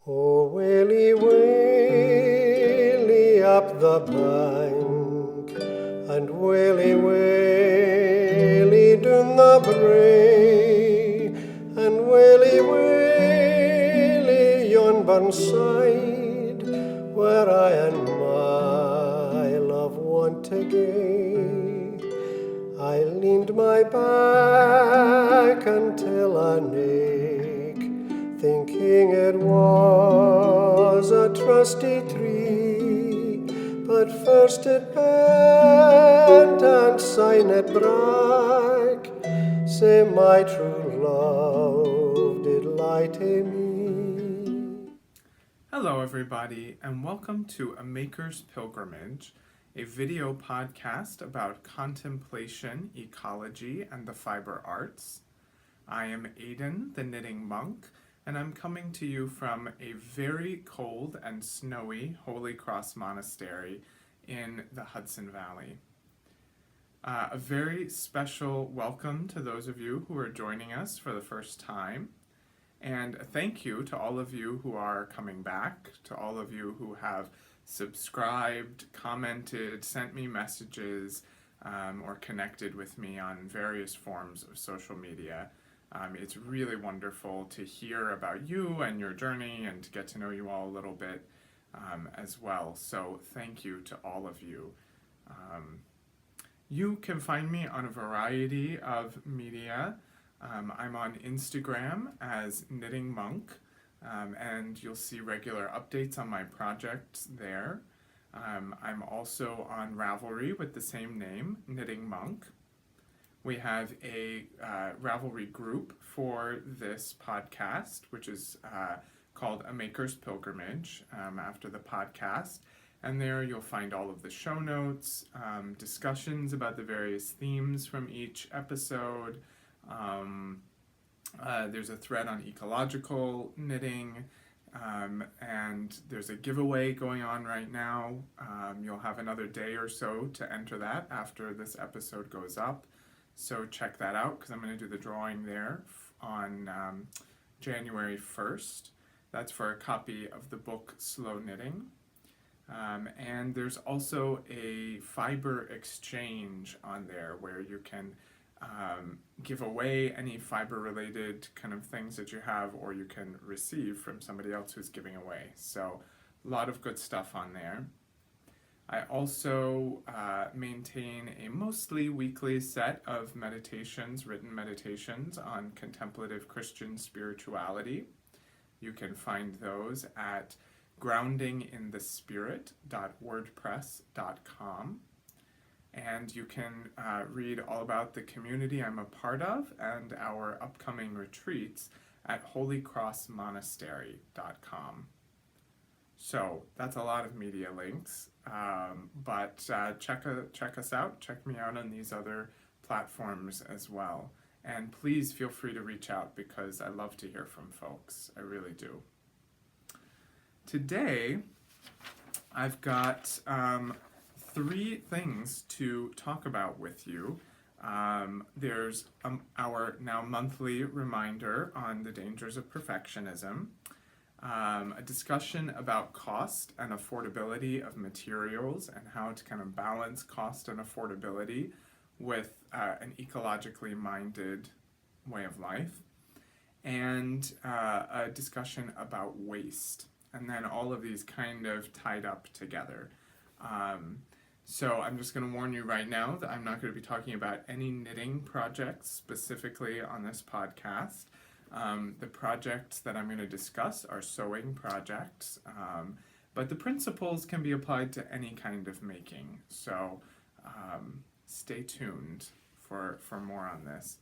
Oh, whaley, whaley up the bank, and whaley, whaley down the brae, and whaley, whaley yon burnside, where I and my love want to gae. I leaned my back until an ache, thinking it was a trusty tree. But first it bent and syne it brak, say my true love did lie to me. Hello, everybody, and welcome to A Maker's Pilgrimage, a video podcast about contemplation, ecology, and the fiber arts. I am Aidan, the knitting monk, and I'm coming to you from a very cold and snowy Holy Cross Monastery in the Hudson Valley. A very special welcome to those of you who are joining us for the first time. And a thank you to all of you who are coming back, to all of you who have subscribed, commented, sent me messages, or connected with me on various forms of social media. It's really wonderful to hear about you and your journey and to get to know you all a little bit as well. So thank you to all of you. You can find me on a variety of media. I'm on Instagram as Knitting Monk, and you'll see regular updates on my projects there. I'm also on Ravelry with the same name, Knitting Monk. We have a Ravelry group for this podcast, which is called A Maker's Pilgrimage, after the podcast. And there you'll find all of the show notes, discussions about the various themes from each episode. There's a thread on ecological knitting, and there's a giveaway going on right now. You'll have another day or so to enter that after this episode goes up. So check that out, because I'm going to do the drawing there on January 1st. That's for a copy of the book Slow Knitting. And there's also a fiber exchange on there where you can give away any fiber-related kind of things that you have, or you can receive from somebody else who's giving away. So a lot of good stuff on there. I also maintain a mostly weekly set of meditations, written meditations on contemplative Christian spirituality. You can find those at groundinginthespirit.wordpress.com. And you can read all about the community I'm a part of and our upcoming retreats at holycrossmonastery.com. So that's a lot of media links, but check us out, check me out on these other platforms as well. And please feel free to reach out, because I love to hear from folks, I really do. Today, I've got three things to talk about with you. There's our now monthly reminder on the dangers of perfectionism, a discussion about cost and affordability of materials and how to kind of balance cost and affordability with an ecologically minded way of life, and a discussion about waste, and then all of these kind of tied up together. So I'm just going to warn you right now that I'm not going to be talking about any knitting projects specifically on this podcast. The projects that I'm going to discuss are sewing projects, but the principles can be applied to any kind of making. So stay tuned for more on this.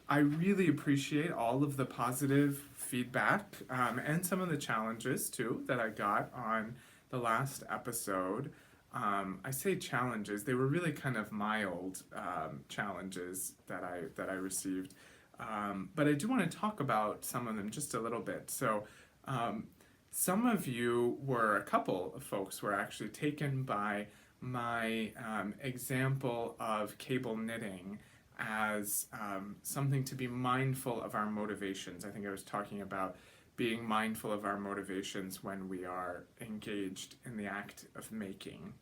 I really appreciate all of the positive feedback and some of the challenges too that I got on the last episode. I say challenges, they were really kind of mild challenges that I received. But I do want to talk about some of them just a little bit. So some of you a couple of folks were actually taken by my example of cable knitting as something to be mindful of our motivations. I think I was talking about being mindful of our motivations when we are engaged in the act of making.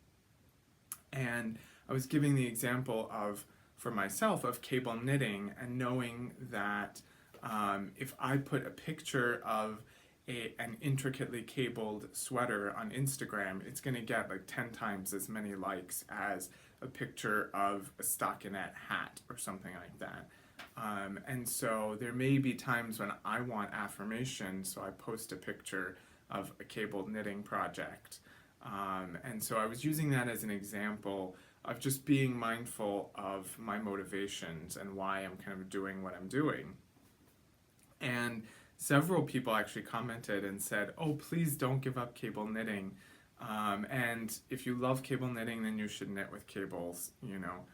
And I was giving the example of, for myself, of cable knitting, and knowing that if I put a picture of an intricately cabled sweater on Instagram, it's going to get like 10 times as many likes as a picture of a stockinette hat or something like that. And so there may be times when I want affirmation, so I post a picture of a cabled knitting project. And so I was using that as an example of just being mindful of my motivations and why I'm kind of doing what I'm doing. And several people actually commented and said, "Oh, please don't give up cable knitting. And if you love cable knitting, then you should knit with cables, you know."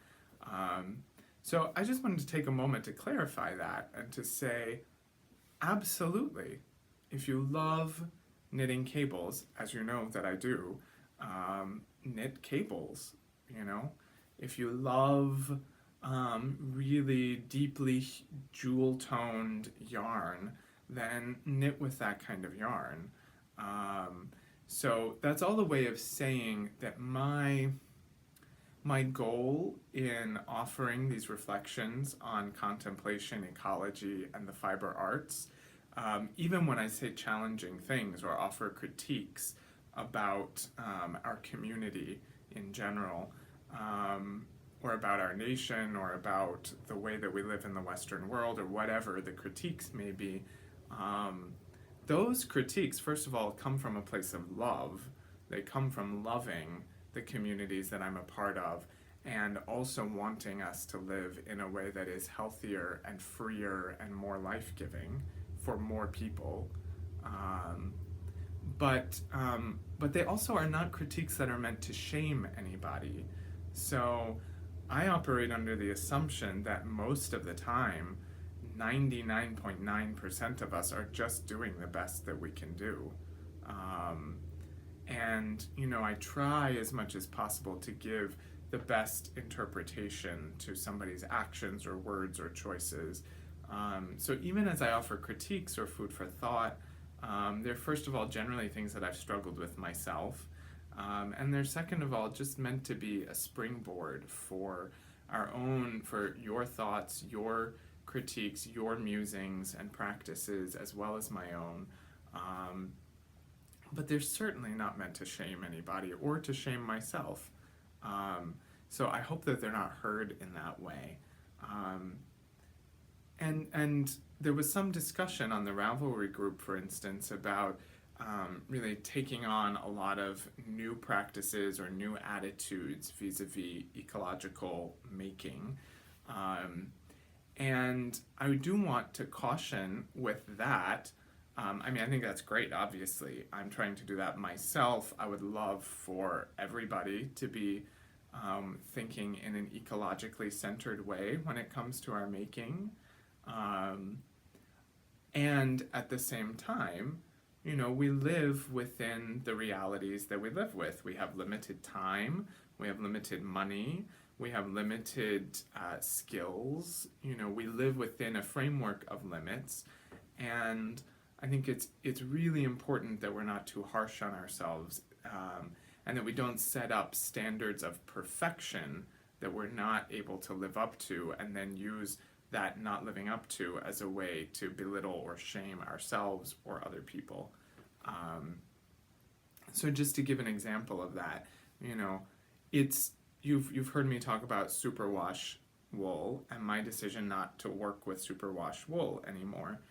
So I just wanted to take a moment to clarify that and to say, absolutely, if you love knitting cables, as you know that I do, knit cables, you know. If you love really deeply jewel-toned yarn, then knit with that kind of yarn. So that's all the way of saying that my goal in offering these reflections on contemplation, ecology, and the fiber arts, even when I say challenging things or offer critiques about our community in general, or about our nation, or about the way that we live in the Western world, or whatever the critiques may be, those critiques, first of all, come from a place of love. They come from loving the communities that I'm a part of, and also wanting us to live in a way that is healthier and freer and more life-giving for more people. But they also are not critiques that are meant to shame anybody. So I operate under the assumption that most of the time, 99.9% of us are just doing the best that we can do. And, you know, I try as much as possible to give the best interpretation to somebody's actions or words or choices. So even as I offer critiques or food for thought, they're first of all generally things that I've struggled with myself. And they're second of all just meant to be a springboard for for your thoughts, your critiques, your musings and practices, as well as my own. But they're certainly not meant to shame anybody or to shame myself. So I hope that they're not heard in that way. And there was some discussion on the Ravelry group, for instance, about really taking on a lot of new practices or new attitudes vis-a-vis ecological making. And I do want to caution with that. I mean, I think that's great, obviously. I'm trying to do that myself. I would love for everybody to be thinking in an ecologically centered way when it comes to our making. And at the same time, you know, we live within the realities that we live with. We have limited time, we have limited money, we have limited skills. You know, we live within a framework of limits, and I think it's really important that we're not too harsh on ourselves, and that we don't set up standards of perfection that we're not able to live up to, and then use that not living up to as a way to belittle or shame ourselves or other people. So just to give an example of that, you know, you've heard me talk about superwash wool and my decision not to work with superwash wool anymore.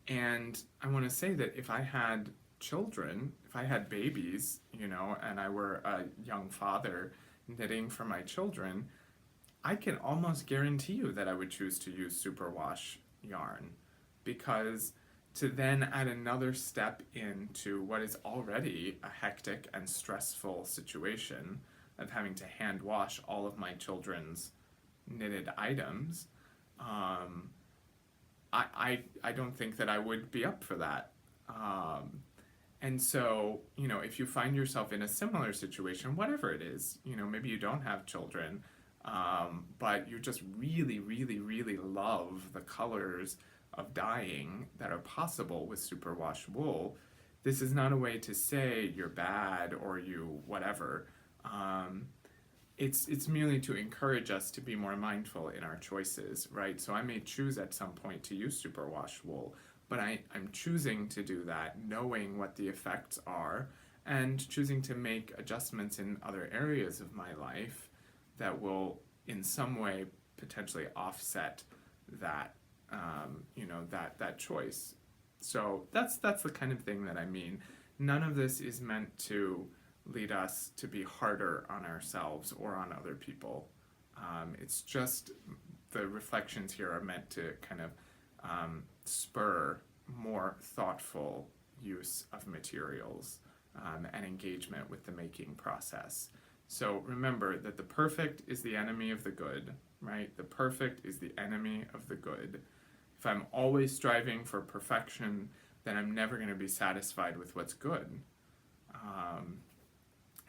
And I want to say that if I had children, if I had babies, you know, and I were a young father knitting for my children, I can almost guarantee you that I would choose to use superwash yarn, because to then add another step into what is already a hectic and stressful situation of having to hand wash all of my children's knitted items, I don't think that I would be up for that. And so, you know, if you find yourself in a similar situation, whatever it is, you know, maybe you don't have children, but you just really, really, really love the colors of dyeing that are possible with superwash wool, this is not a way to say you're bad or you whatever. Um, it's merely to encourage us to be more mindful in our choices, right? So I may choose at some point to use superwash wool, but I'm choosing to do that knowing what the effects are and choosing to make adjustments in other areas of my life that will in some way potentially offset that that choice. So that's the kind of thing that I mean. None of this is meant to lead us to be harder on ourselves or on other people. It's just the reflections here are meant to kind of spur more thoughtful use of materials and engagement with the making process. So remember that the perfect is the enemy of the good, right? The perfect is the enemy of the good. If I'm always striving for perfection, then I'm never going to be satisfied with what's good. Um,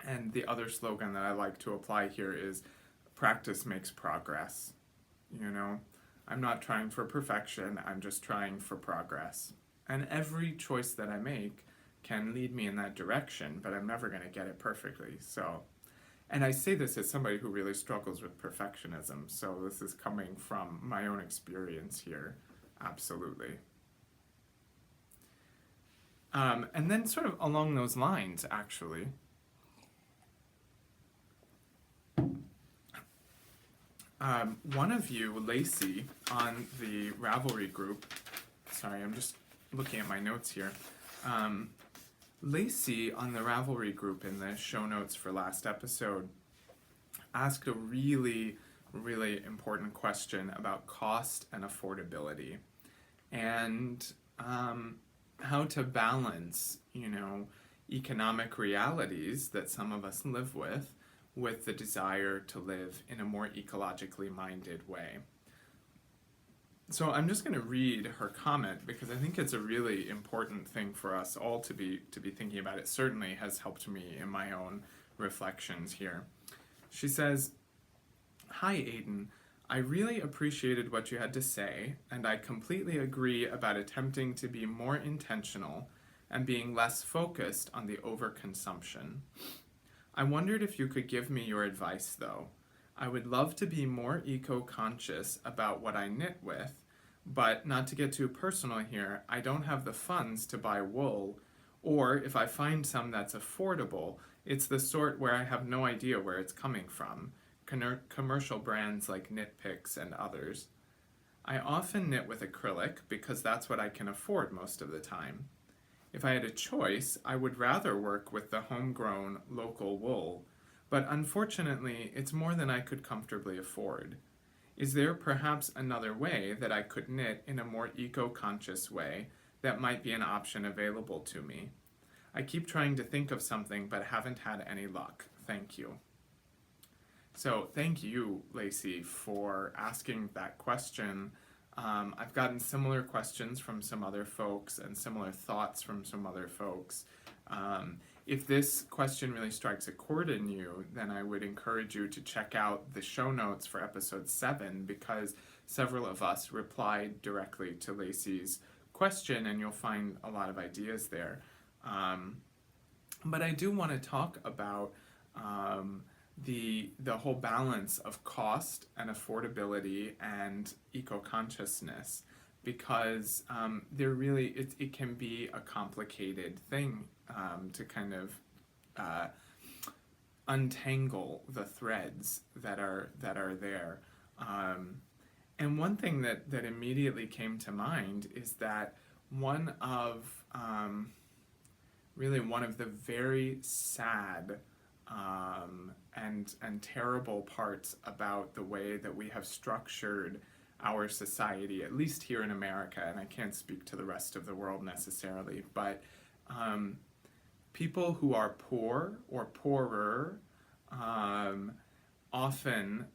and the other slogan that I like to apply here is practice makes progress. You know, I'm not trying for perfection, I'm just trying for progress. And every choice that I make can lead me in that direction, but I'm never going to get it perfectly. So, and I say this as somebody who really struggles with perfectionism, so this is coming from my own experience here, absolutely. And then, sort of along those lines, actually, one of you, Lacey, on the Ravelry group, sorry, I'm just looking at my notes here. Lacey on the Ravelry group in the show notes for last episode asked a really, really important question about cost and affordability and how to balance, economic realities that some of us live with the desire to live in a more ecologically minded way. So I'm just going to read her comment because I think it's a really important thing for us all to be thinking about. It certainly has helped me in my own reflections here. She says, "Hi Aiden, I really appreciated what you had to say, and I completely agree about attempting to be more intentional and being less focused on the overconsumption. I wondered if you could give me your advice though. I would love to be more eco-conscious about what I knit with, but not to get too personal here, I don't have the funds to buy wool, or if I find some that's affordable, it's the sort where I have no idea where it's coming from, commercial brands like Knit Picks and others. I often knit with acrylic because that's what I can afford most of the time. If I had a choice, I would rather work with the homegrown local wool, but unfortunately, it's more than I could comfortably afford. Is there perhaps another way that I could knit in a more eco-conscious way that might be an option available to me? I keep trying to think of something but haven't had any luck. Thank you." So thank you, Lacey, for asking that question. I've gotten similar questions from some other folks and similar thoughts from some other folks. If this question really strikes a chord in you, then I would encourage you to check out the show notes for episode 7 because several of us replied directly to Lacey's question and you'll find a lot of ideas there. But I do want to talk about the whole balance of cost and affordability and eco-consciousness because there really it can be a complicated thing to kind of untangle the threads that are there. And one thing that immediately came to mind is that one of the very sad and terrible parts about the way that we have structured our society, at least here in America, and I can't speak to the rest of the world necessarily, but people who are poor or poorer often,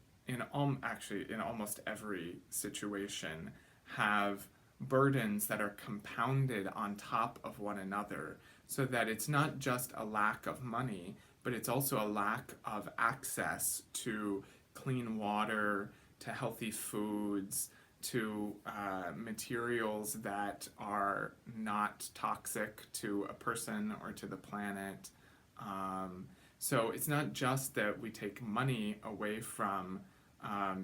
actually in almost every situation, have burdens that are compounded on top of one another so that it's not just a lack of money, but it's also a lack of access to clean water to healthy foods to materials that are not toxic to a person or to the planet. So it's not just that we take money away from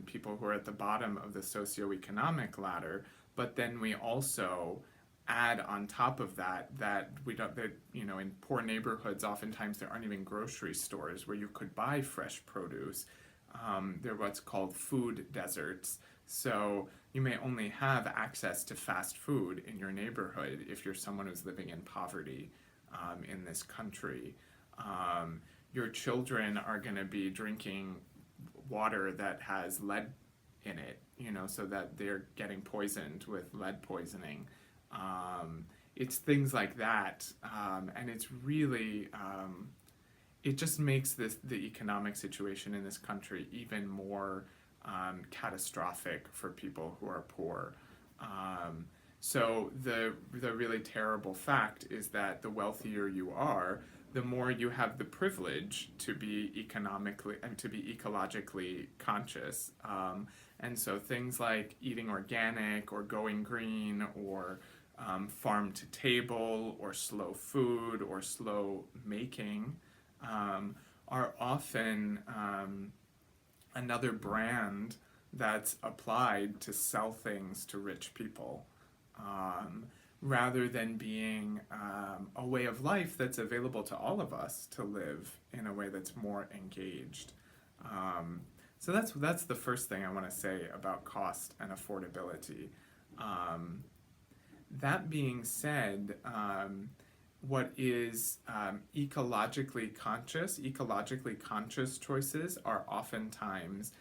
people who are at the bottom of the socioeconomic ladder, but then we also add on top of that that we don't that in poor neighborhoods oftentimes there aren't even grocery stores where you could buy fresh produce. They're what's called food deserts. So you may only have access to fast food in your neighborhood if you're someone who's living in poverty in this country. Your children are going to be drinking water that has lead in it, so that they're getting poisoned with lead poisoning. It's things like that, and it's really, it just makes the economic situation in this country even more catastrophic for people who are poor. So the really terrible fact is that the wealthier you are, the more you have the privilege to be economically and to be ecologically conscious. And so things like eating organic or going green or farm to table or slow food or slow making are often another brand that's applied to sell things to rich people, rather than being a way of life that's available to all of us to live in a way that's more engaged. So that's the first thing I want to say about cost and affordability. That being said, what is ecologically conscious choices are oftentimes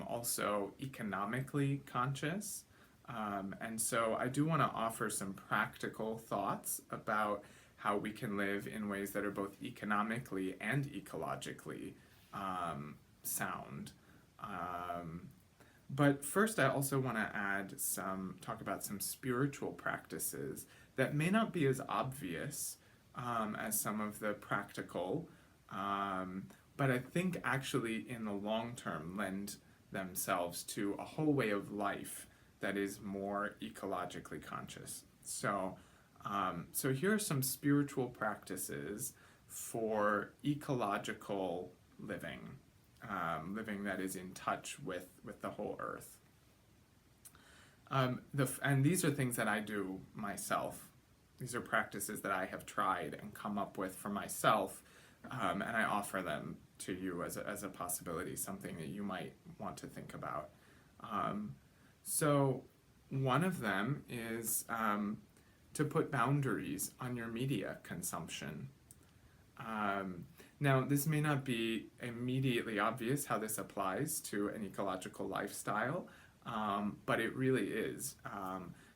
also economically conscious. And so I do want to offer some practical thoughts about how we can live in ways that are both economically and ecologically sound. But first, I also want to talk about some spiritual practices that may not be as obvious as some of the practical, but I think actually in the long term lend themselves to a whole way of life that is more ecologically conscious. So here are some spiritual practices for ecological living. Living that is in touch with the whole earth. And these are things that I do myself. These are practices that I have tried and come up with for myself, and I offer them to you as a possibility, something that you might want to think about. So one of them is to put boundaries on your media consumption. Now, this may not be immediately obvious how this applies to an ecological lifestyle, but it really is.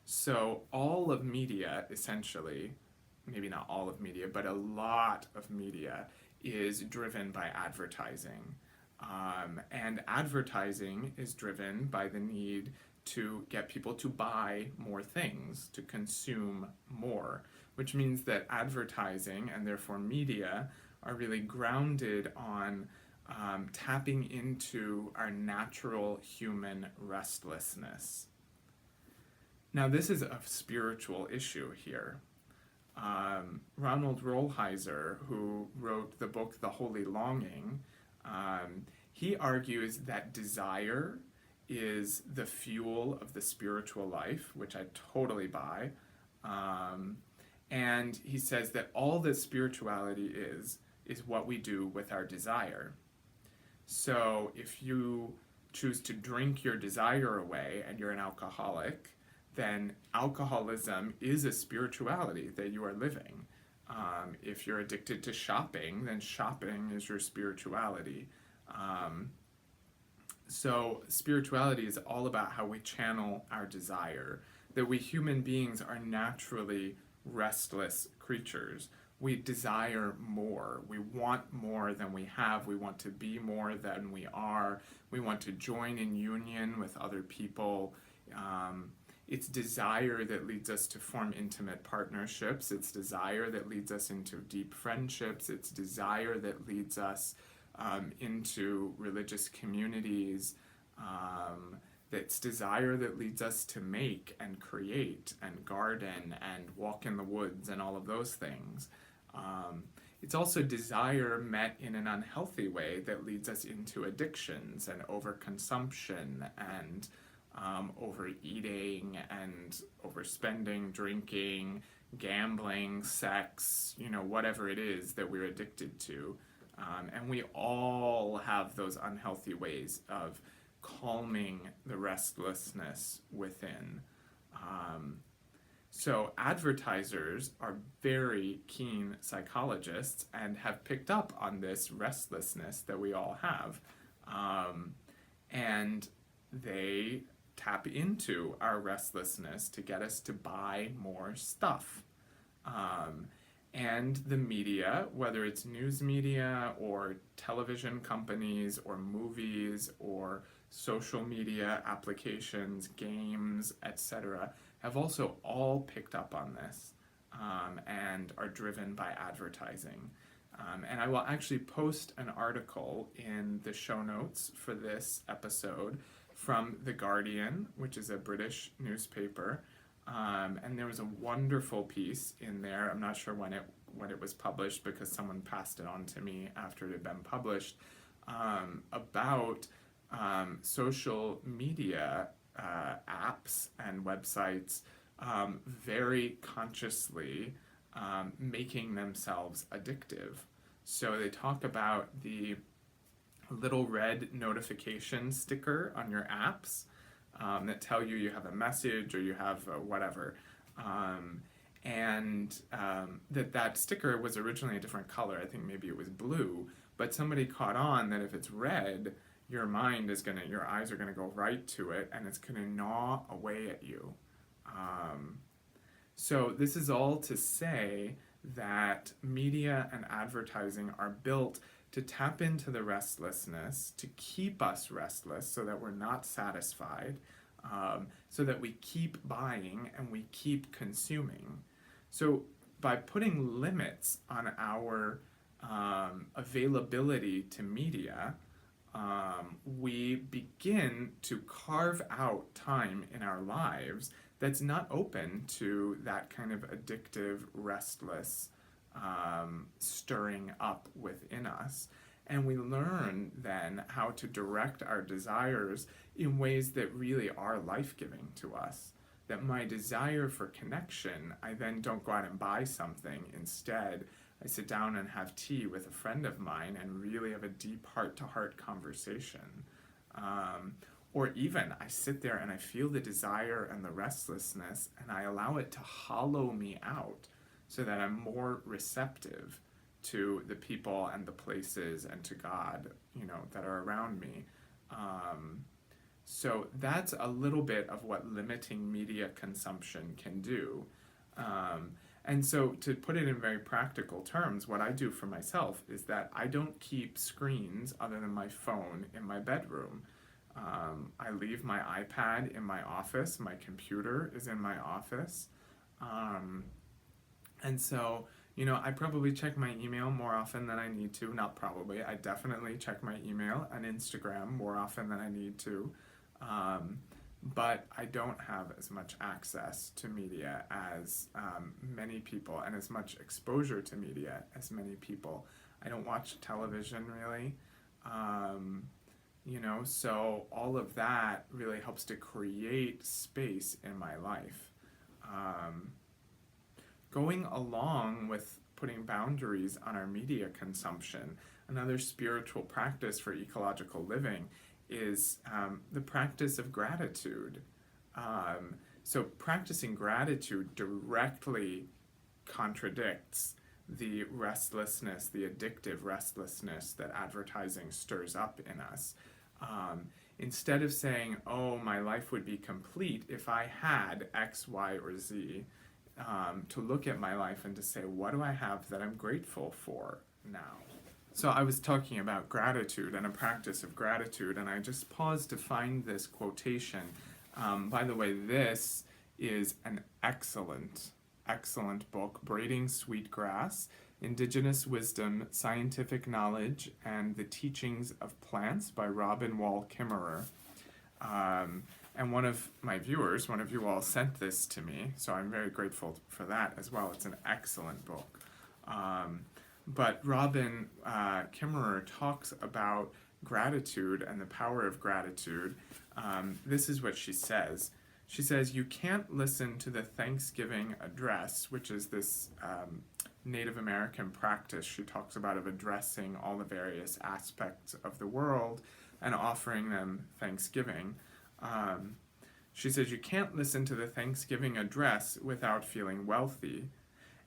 So all of media, essentially, maybe not all of media, but a lot of media is driven by advertising. And advertising is driven by the need to get people to buy more things, to consume more, which means that advertising and therefore media are really grounded on tapping into our natural human restlessness. Now, this is a spiritual issue here. Ronald Rolheiser, who wrote the book The Holy Longing, he argues that desire is the fuel of the spiritual life, which I totally buy. And he says that all that spirituality is what we do with our desire. So if you choose to drink your desire away and you're an alcoholic, then alcoholism is a spirituality that you are living. If you're addicted to shopping, then shopping is your spirituality. So spirituality is all about how we channel our desire, that we human beings are naturally restless creatures. We desire more. We want more than we have. We want to be more than we are. We want to join in union with other people. It's desire that leads us to form intimate partnerships. It's desire that leads us into deep friendships. It's desire that leads us into religious communities. That's desire that leads us to make and create and garden and walk in the woods and all of those things. It's also desire met in an unhealthy way that leads us into addictions and overconsumption and overeating and overspending, drinking, gambling, sex, whatever it is that we're addicted to. And we all have those unhealthy ways of calming the restlessness within. So advertisers are very keen psychologists and have picked up on this restlessness that we all have. And they tap into our restlessness to get us to buy more stuff. And the media, whether it's news media or television companies or movies or social media applications, games, etc., have also all picked up on this and are driven by advertising. And I will actually post an article in the show notes for this episode from The Guardian, which is a British newspaper. And there was a wonderful piece in there. I'm not sure when it was published because someone passed it on to me after it had been published, about social media apps and websites very consciously making themselves addictive. So they talk about the little red notification sticker on your apps that tell you have a message or you have whatever. And that sticker was originally a different color. I think maybe it was blue, but somebody caught on that if it's red, your eyes are gonna go right to it, and it's gonna gnaw away at you. So this is all to say that media and advertising are built to tap into the restlessness, to keep us restless so that we're not satisfied, so that we keep buying and we keep consuming. So by putting limits on our availability to media, we begin to carve out time in our lives that's not open to that kind of addictive, restless stirring up within us. And we learn then how to direct our desires in ways that really are life-giving to us. That my desire for connection, I then don't go out and buy something. Instead, I sit down and have tea with a friend of mine and really have a deep heart-to-heart conversation. Or even I sit there and I feel the desire and the restlessness and I allow it to hollow me out so that I'm more receptive to the people and the places and to God, that are around me. So that's a little bit of what limiting media consumption can do. And so to put it in very practical terms, what I do for myself is that I don't keep screens other than my phone in my bedroom. I leave my iPad in my office, my computer is in my office. And so, I probably check my email more often than I need to. Not probably, I definitely check my email and Instagram more often than I need to. But I don't have as much access to media as many people and as much exposure to media as many people. I don't watch television really. So all of that really helps to create space in my life. Going along with putting boundaries on our media consumption, another spiritual practice for ecological living is the practice of gratitude. So practicing gratitude directly contradicts the restlessness, the addictive restlessness that advertising stirs up in us. Instead of saying, oh, my life would be complete if I had X, Y, or Z, to look at my life and to say, what do I have that I'm grateful for now? So I was talking about gratitude and a practice of gratitude, and I just paused to find this quotation. By the way, this is an excellent book, Braiding Sweetgrass. Indigenous Wisdom, Scientific Knowledge, and the Teachings of Plants by Robin Wall Kimmerer. And one of my viewers, one of you all, sent this to me, so I'm very grateful for that as well. It's an excellent book. But Robin Kimmerer talks about gratitude and the power of gratitude. This is what she says. She says, you can't listen to the Thanksgiving address, which is this Native American practice she talks about of addressing all the various aspects of the world and offering them Thanksgiving. She says, you can't listen to the Thanksgiving address without feeling wealthy.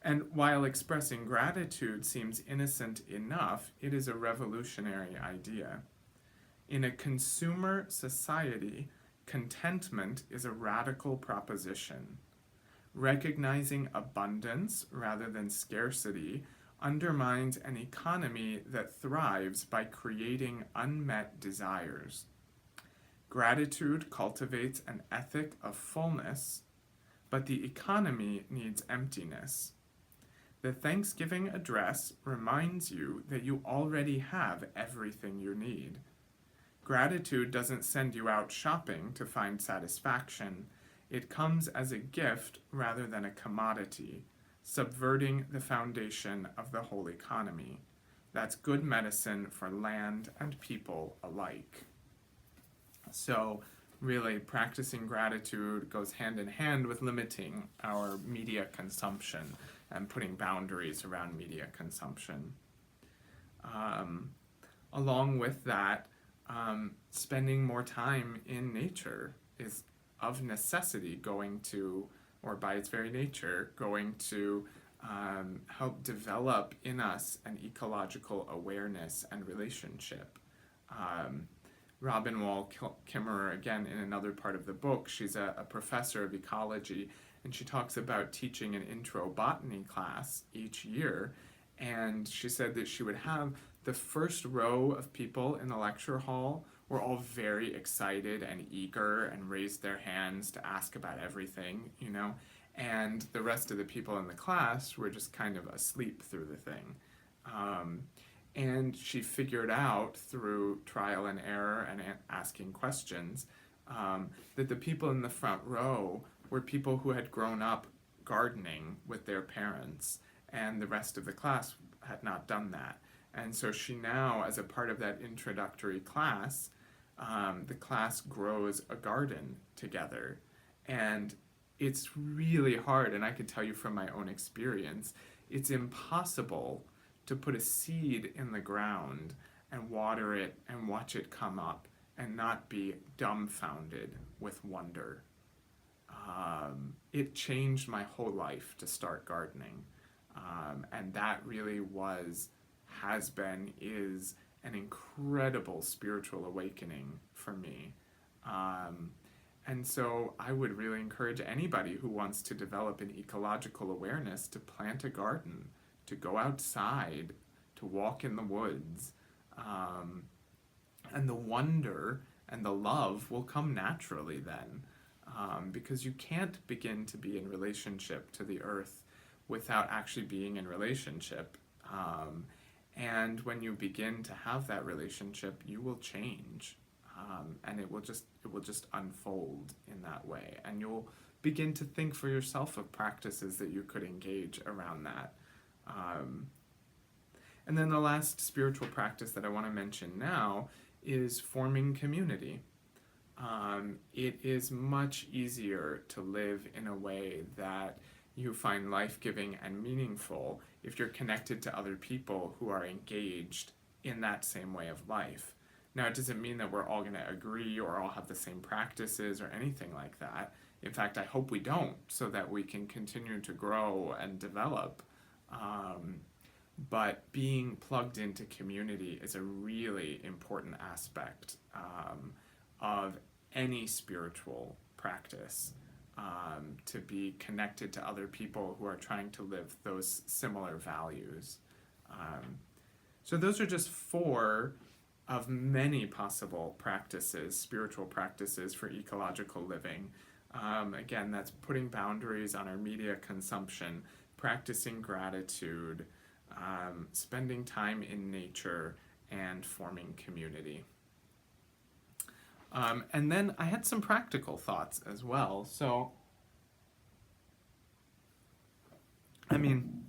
And while expressing gratitude seems innocent enough, it is a revolutionary idea. In a consumer society, contentment is a radical proposition. Recognizing abundance rather than scarcity undermines an economy that thrives by creating unmet desires. Gratitude cultivates an ethic of fullness, but the economy needs emptiness. The Thanksgiving address reminds you that you already have everything you need. Gratitude doesn't send you out shopping to find satisfaction. It comes as a gift rather than a commodity, subverting the foundation of the whole economy. That's good medicine for land and people alike. So, really, practicing gratitude goes hand in hand with limiting our media consumption and putting boundaries around media consumption. Along with that, spending more time in nature is of necessity going to, or by its very nature, going to help develop in us an ecological awareness and relationship. Robin Wall Kimmerer, again, in another part of the book, she's a professor of ecology, and she talks about teaching an intro botany class each year, and she said that she would have the first row of people in the lecture hall were all very excited and eager and raised their hands to ask about everything, and the rest of the people in the class were just kind of asleep through the thing. And she figured out through trial and error and asking questions that the people in the front row were people who had grown up gardening with their parents, and the rest of the class had not done that. And so she now, as a part of that introductory class, the class grows a garden together. And it's really hard, and I can tell you from my own experience, it's impossible to put a seed in the ground and water it and watch it come up and not be dumbfounded with wonder. It changed my whole life to start gardening. And that really has been, is an incredible spiritual awakening for me. And so I would really encourage anybody who wants to develop an ecological awareness to plant a garden, to go outside, to walk in the woods. And the wonder and the love will come naturally then. Because you can't begin to be in relationship to the earth without actually being in relationship. And when you begin to have that relationship, you will change. And it will just unfold in that way. And you'll begin to think for yourself of practices that you could engage around that. And then the last spiritual practice that I want to mention now is forming community. It is much easier to live in a way that you find life-giving and meaningful if you're connected to other people who are engaged in that same way of life. Now, it doesn't mean that we're all going to agree or all have the same practices or anything like that. In fact, I hope we don't, so that we can continue to grow and develop. But being plugged into community is a really important aspect of any spiritual practice, to be connected to other people who are trying to live those similar values. So those are just 4 of many possible practices, spiritual practices for ecological living. Again, that's putting boundaries on our media consumption, practicing gratitude, spending time in nature, and forming community. And then I had some practical thoughts as well. So, I mean,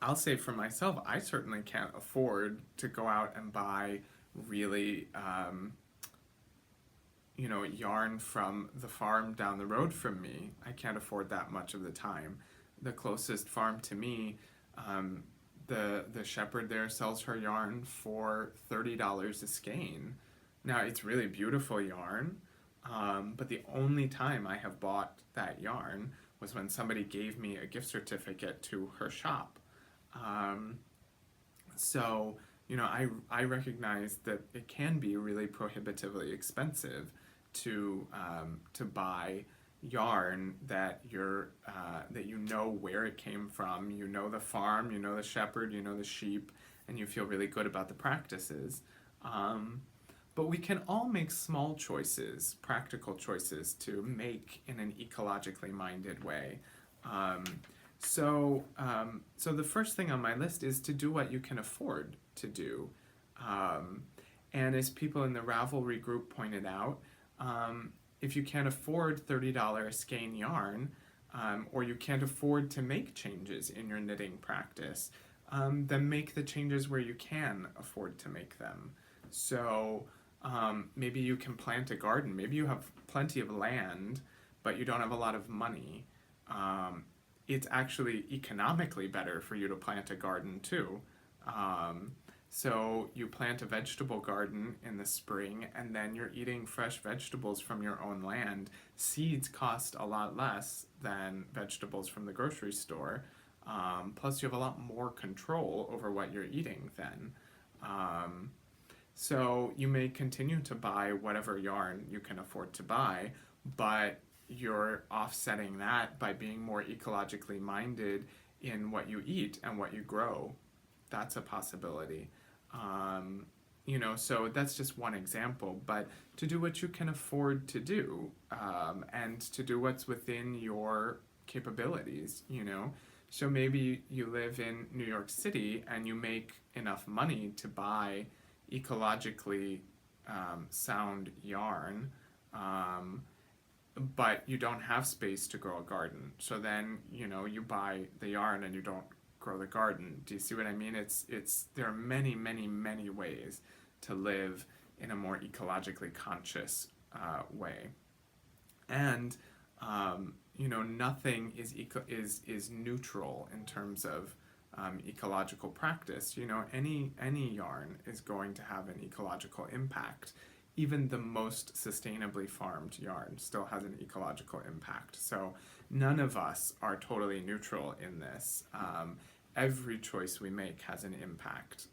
I'll say for myself, I certainly can't afford to go out and buy really, yarn from the farm down the road from me. I can't afford that much of the time. The closest farm to me, um, the shepherd there sells her yarn for $30 a skein. Now it's really beautiful yarn, but the only time I have bought that yarn was when somebody gave me a gift certificate to her shop. Um, so, I recognize that it can be really prohibitively expensive to buy yarn that you know where it came from, you know the farm, you know the shepherd, you know the sheep, and you feel really good about the practices. Um, but we can all make small choices, practical choices to make in an ecologically minded way. Um, so the first thing on my list is to do what you can afford to do. Um, and as people in the Ravelry group pointed out, if you can't afford $30 skein yarn, or you can't afford to make changes in your knitting practice, then make the changes where you can afford to make them. So maybe you can plant a garden. Maybe you have plenty of land, but you don't have a lot of money. Um, it's actually economically better for you to plant a garden too. Um, so you plant a vegetable garden in the spring, and then you're eating fresh vegetables from your own land. Seeds cost a lot less than vegetables from the grocery store. Plus, you have a lot more control over what you're eating then. Um, so you may continue to buy whatever yarn you can afford to buy, but you're offsetting that by being more ecologically minded in what you eat and what you grow. That's a possibility. So that's just one example, but to do what you can afford to do, and to do what's within your capabilities. So maybe you live in New York City and you make enough money to buy ecologically sound yarn, um, but you don't have space to grow a garden. So then, you buy the yarn and you don't grow the garden. Do you see what I mean? It's there are many, many, many ways to live in a more ecologically conscious way. And nothing is neutral in terms of ecological practice. Any yarn is going to have an ecological impact. Even the most sustainably farmed yarn still has an ecological impact. So none of us are totally neutral in this. Every choice we make has an impact.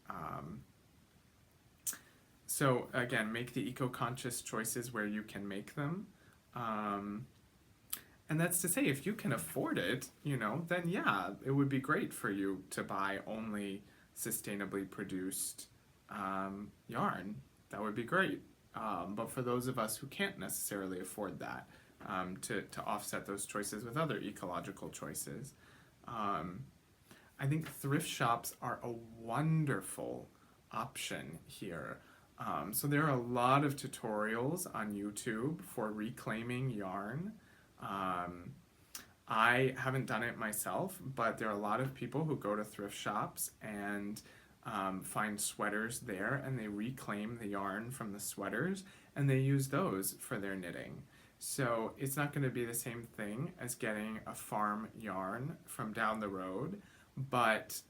So again, make the eco-conscious choices where you can make them. And that's to say, if you can afford it, then yeah, it would be great for you to buy only sustainably produced yarn. That would be great. But for those of us who can't necessarily afford that, to offset those choices with other ecological choices, I think thrift shops are a wonderful option here. So there are a lot of tutorials on YouTube for reclaiming yarn. I haven't done it myself, but there are a lot of people who go to thrift shops and find sweaters there, and they reclaim the yarn from the sweaters and they use those for their knitting. So it's not going to be the same thing as getting a farm yarn from down the road, but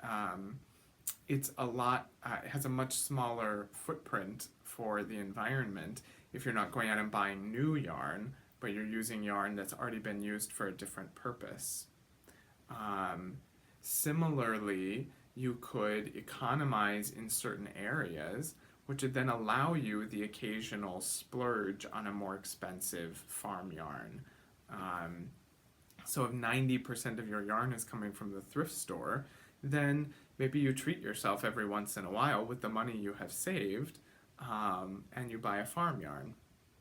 it has a much smaller footprint for the environment if you're not going out and buying new yarn, but you're using yarn that's already been used for a different purpose. Similarly, you could economize in certain areas, which would then allow you the occasional splurge on a more expensive farm yarn. So if 90% of your yarn is coming from the thrift store, then maybe you treat yourself every once in a while with the money you have saved, and you buy a farm yarn,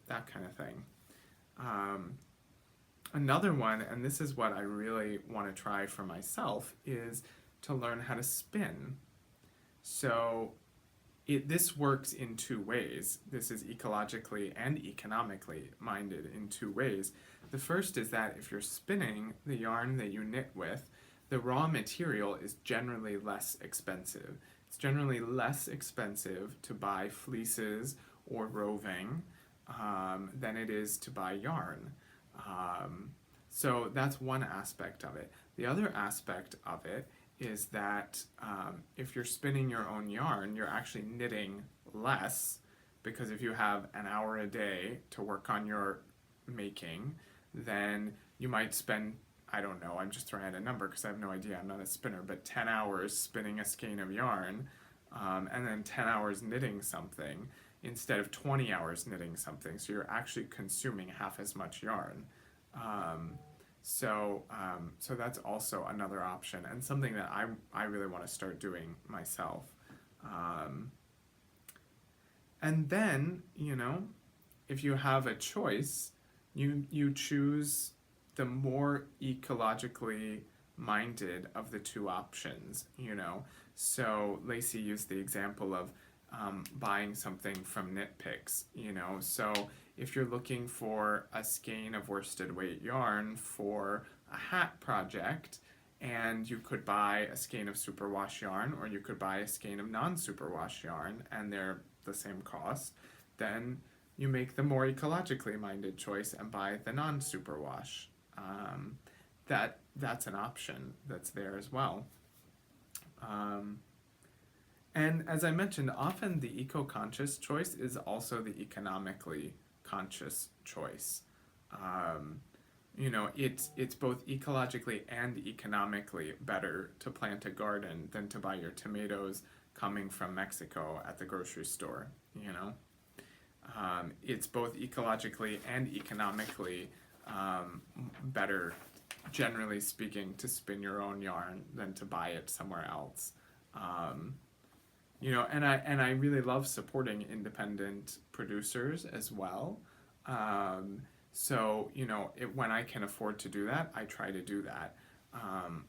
that kind of thing. Another one, and this is what I really want to try for myself, is to learn how to spin. So this works in two ways. This is ecologically and economically minded in two ways. The first is that if you're spinning the yarn that you knit with, the raw material is generally less expensive. It's generally less expensive to buy fleeces or roving than it is to buy yarn. So that's one aspect of it. The other aspect of it is that if you're spinning your own yarn, you're actually knitting less, because if you have an hour a day to work on your making, then you might spend, I don't know, I'm just throwing out a number because I have no idea, I'm not a spinner, but 10 hours spinning a skein of yarn, and then 10 hours knitting something instead of 20 hours knitting something. So you're actually consuming half as much yarn. So that's also another option, and something that I really want to start doing myself. And then, if you have a choice, you choose the more ecologically minded of the two options. So Lacey used the example of buying something from Knit Picks. So if you're looking for a skein of worsted weight yarn for a hat project, and you could buy a skein of superwash yarn, or you could buy a skein of non-superwash yarn, and they're the same cost, then you make the more ecologically minded choice and buy the non-superwash. That's an option that's there as well. And as I mentioned, often the eco-conscious choice is also the economically conscious choice. It's both ecologically and economically better to plant a garden than to buy your tomatoes coming from Mexico at the grocery store. It's both ecologically and economically better, generally speaking, to spin your own yarn than to buy it somewhere else. And I really love supporting independent producers as well. So when I can afford to do that, I try to do that.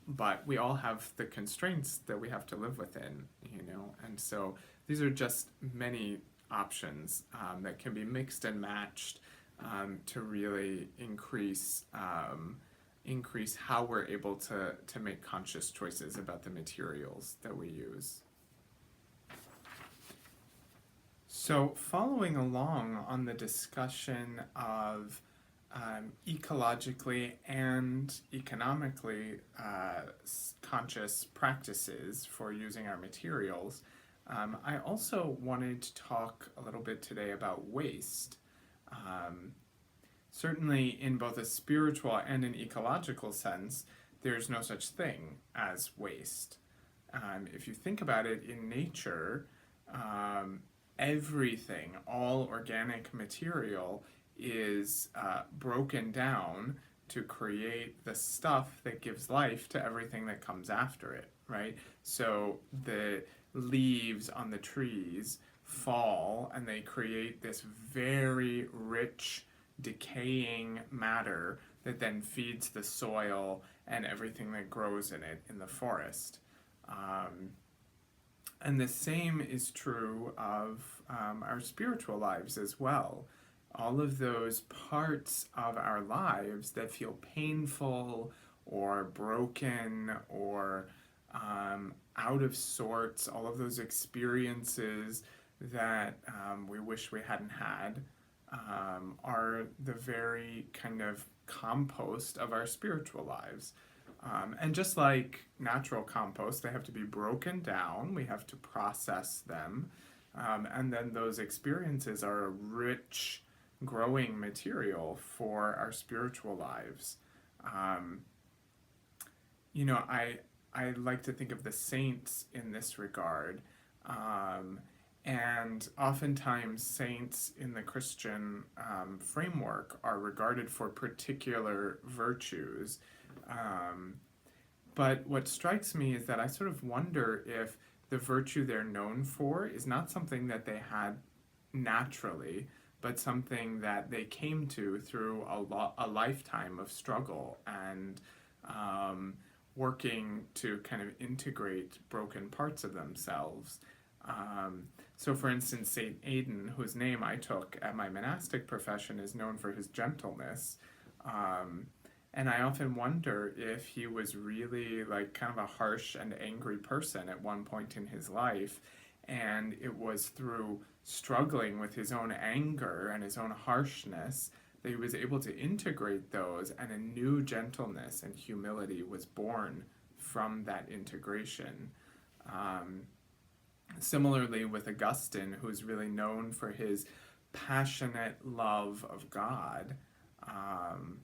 But we all have the constraints that we have to live within, and so these are just many options that can be mixed and matched to really increase how we're able to make conscious choices about the materials that we use. So following along on the discussion of ecologically and economically conscious practices for using our materials, I also wanted to talk a little bit today about waste. Certainly in both a spiritual and an ecological sense, there's no such thing as waste. If you think about it, in nature, everything, all organic material, is broken down to create the stuff that gives life to everything that comes after it, right? So the leaves on the trees fall and they create this very rich, decaying matter that then feeds the soil and everything that grows in it in the forest. And the same is true of our spiritual lives as well. All of those parts of our lives that feel painful or broken or out of sorts, all of those experiences that we wish we hadn't had, are the very kind of compost of our spiritual lives. And just like natural compost, they have to be broken down, we have to process them, and then those experiences are a rich, growing material for our spiritual lives. I like to think of the saints in this regard, and oftentimes saints in the Christian framework are regarded for particular virtues. But what strikes me is that I sort of wonder if the virtue they're known for is not something that they had naturally, but something that they came to through a lifetime of struggle and working to kind of integrate broken parts of themselves. So, for instance, Saint Aidan, whose name I took at my monastic profession, is known for his gentleness. Um, and I often wonder if he was really like kind of a harsh and angry person at one point in his life. And it was through struggling with his own anger and his own harshness that he was able to integrate those, and a new gentleness and humility was born from that integration. Um, Similarly, with Augustine, who's really known for his passionate love of God. Um,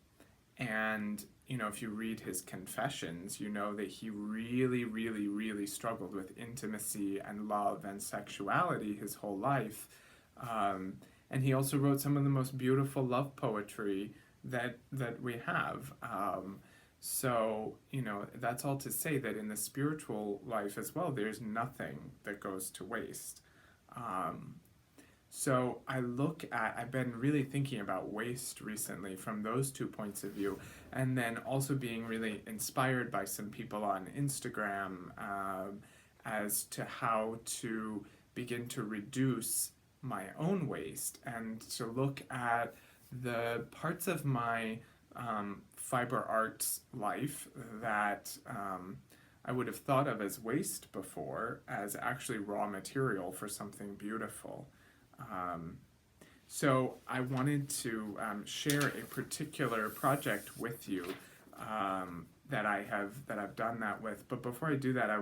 and, if you read his confessions, you know that he really, really, really struggled with intimacy and love and sexuality his whole life. Um, and he also wrote some of the most beautiful love poetry that we have. So, that's all to say that in the spiritual life as well, there's nothing that goes to waste. Um, so I've been really thinking about waste recently from those two points of view, and then also being really inspired by some people on Instagram as to how to begin to reduce my own waste and to look at the parts of my fiber arts life that I would have thought of as waste before as actually raw material for something beautiful. Um, so I wanted to share a particular project with you that I've done that with. But before I do that, I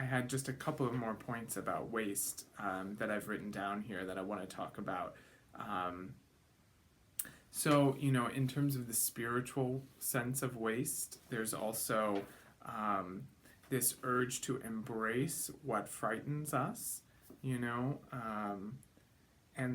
had just a couple of more points about waste that I've written down here that I want to talk about. So, in terms of the spiritual sense of waste, there's also this urge to embrace what frightens us, and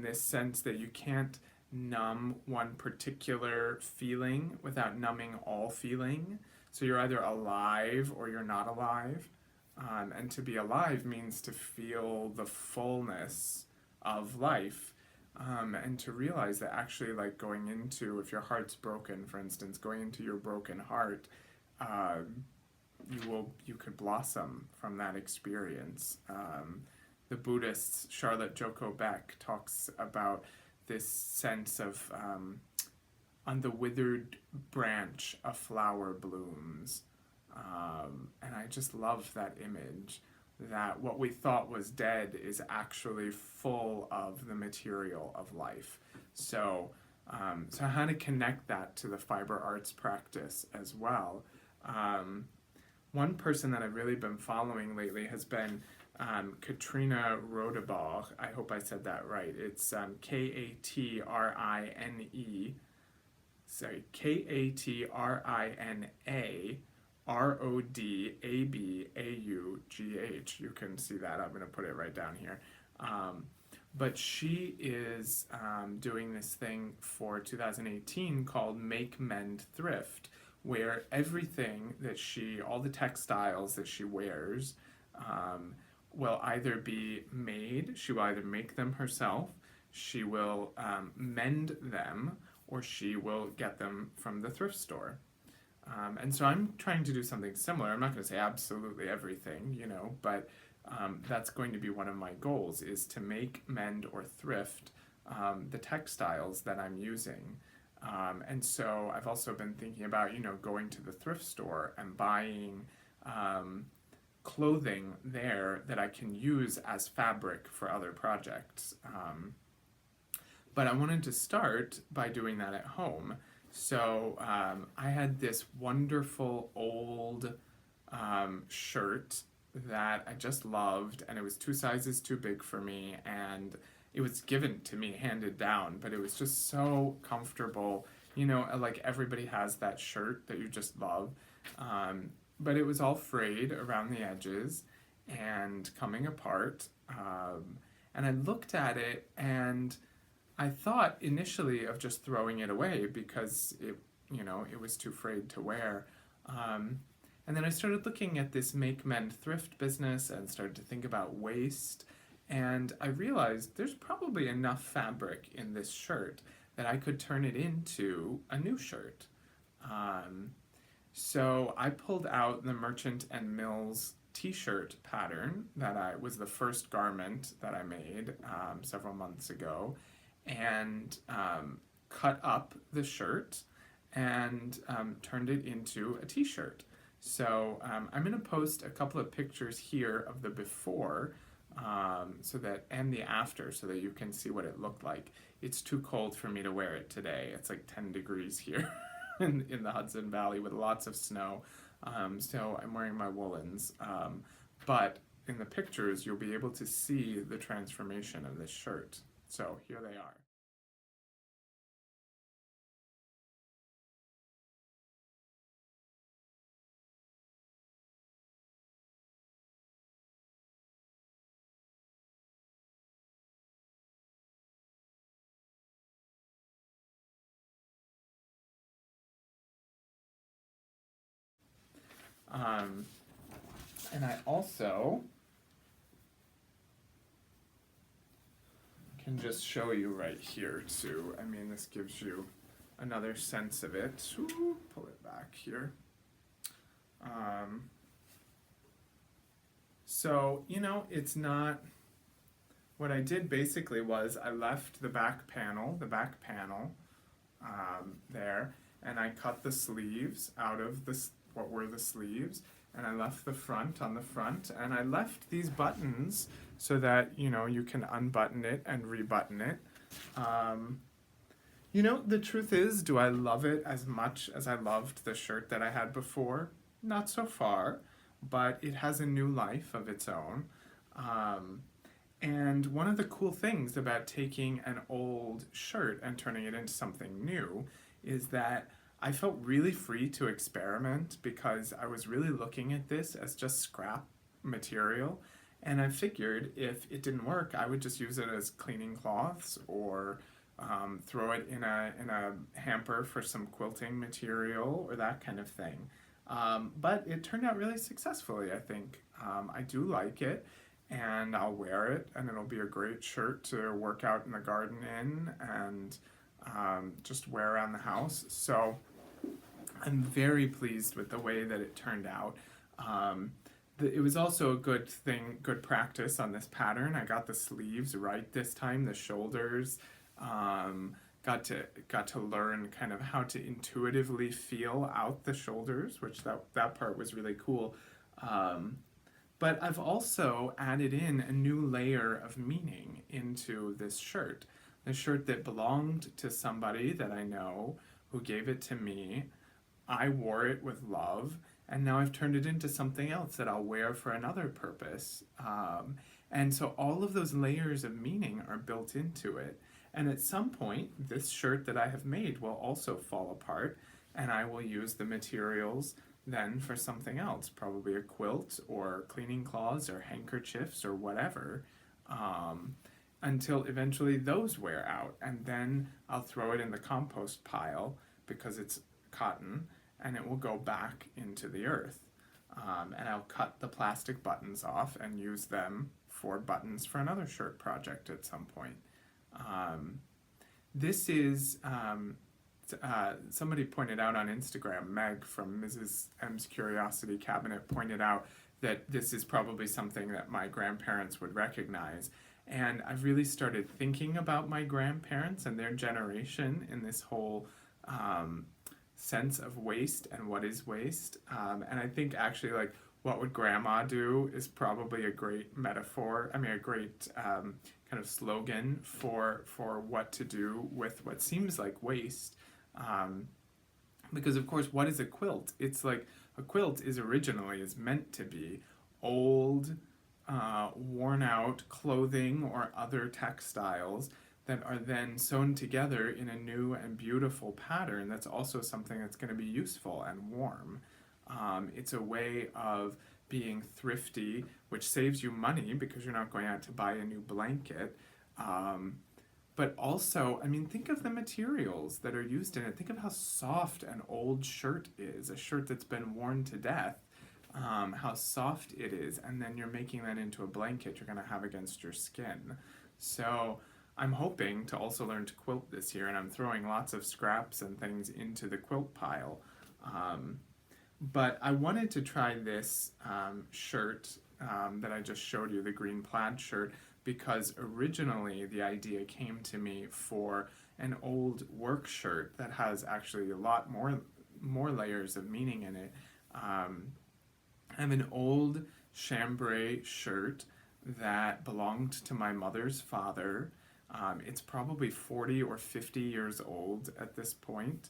this sense that you can't numb one particular feeling without numbing all feeling. So you're either alive or you're not alive. And to be alive means to feel the fullness of life. And to realize that actually, like going into, if your heart's broken, for instance, going into your broken heart, you could blossom from that experience. The Buddhist Charlotte Joko Beck talks about this sense of on the withered branch a flower blooms. And I just love that image, that what we thought was dead is actually full of the material of life. So how to connect that to the fiber arts practice as well. One person that I've really been following lately has been Katrina Rodebach. I hope I said that right. It's Katrine, sorry, Katrina Rodabaughh. You can see that. I'm going to put it right down here. But she is doing this thing for 2018 called Make, Mend, Thrift, where everything that all the textiles that she wears will either be made, she will either make them herself, she will mend them, or she will get them from the thrift store. And so I'm trying to do something similar. I'm not going to say absolutely everything, but that's going to be one of my goals, is to make, mend, or thrift the textiles that I'm using. And so I've also been thinking about, going to the thrift store and buying clothing there that I can use as fabric for other projects. But I wanted to start by doing that at home. So I had this wonderful old shirt that I just loved, and it was 2 sizes too big for me, and it was given to me, handed down, but it was just so comfortable. Like everybody has that shirt that you just love, but it was all frayed around the edges and coming apart, and I looked at it and I thought initially of just throwing it away because it was too frayed to wear. And then I started looking at this make, mend, thrift business and started to think about waste. And I realized there's probably enough fabric in this shirt that I could turn it into a new shirt. So I pulled out the Merchant and Mills t-shirt pattern that I was the first garment that I made several months ago, and cut up the shirt and turned it into a t-shirt. So I'm going to post a couple of pictures here of the before, so that and the after, so that you can see what it looked like. It's too cold for me to wear it today. It's like 10 degrees here in the Hudson Valley with lots of snow. So I'm wearing my woolens. But in the pictures, you'll be able to see the transformation of this shirt. So here they are. Um, and I also can just show you right here too. I mean, this gives you another sense of it. Ooh, pull it back here. Um, so, it's not, what I did basically was I left the back panel, there, and I cut the sleeves out of this, what were the sleeves, and I left the front on the front, and I left these buttons so that, you can unbutton it and rebutton it. The truth is, do I love it as much as I loved the shirt that I had before? Not so far, but it has a new life of its own. Um, and one of the cool things about taking an old shirt and turning it into something new is that I felt really free to experiment because I was really looking at this as just scrap material. And I figured if it didn't work, I would just use it as cleaning cloths or throw it in a hamper for some quilting material or that kind of thing. But it turned out really successfully, I think. I do like it, and I'll wear it, and it'll be a great shirt to work out in the garden in and just wear around the house. So I'm very pleased with the way that it turned out. It was also a good thing, good practice on this pattern. I got the sleeves right this time, the shoulders. Got to learn kind of how to intuitively feel out the shoulders, which that part was really cool. But I've also added in a new layer of meaning into this shirt. The shirt that belonged to somebody that I know who gave it to me. I wore it with love, and now I've turned it into something else that I'll wear for another purpose. And so all of those layers of meaning are built into it. And at some point, this shirt that I have made will also fall apart, and I will use the materials then for something else, probably a quilt or cleaning cloths or handkerchiefs or whatever, until eventually those wear out. And then I'll throw it in the compost pile because it's cotton, and it will go back into the earth. And I'll cut the plastic buttons off and use them for buttons for another shirt project at some point. This is somebody pointed out on Instagram, Meg from Mrs. M's Curiosity Cabinet pointed out that this is probably something that my grandparents would recognize. And I've really started thinking about my grandparents and their generation in this whole sense of waste and what is waste. And I think actually, like, what would grandma do is probably a great metaphor. I mean, a great kind of slogan for what to do with what seems like waste. Because of course, what is a quilt? It's like a quilt is meant to be old, worn out clothing or other textiles that are then sewn together in a new and beautiful pattern that's also something that's going to be useful and warm. It's a way of being thrifty, which saves you money because you're not going out to buy a new blanket. But also, I mean, think of the materials that are used in it. Think of how soft an old shirt is, a shirt that's been worn to death, how soft it is, and then you're making that into a blanket you're going to have against your skin. So I'm hoping to also learn to quilt this year, and I'm throwing lots of scraps and things into the quilt pile. But I wanted to try this shirt that I just showed you, the green plaid shirt, because originally the idea came to me for an old work shirt that has actually a lot more layers of meaning in it. I have an old chambray shirt that belonged to my mother's father. It's probably 40 or 50 years old at this point.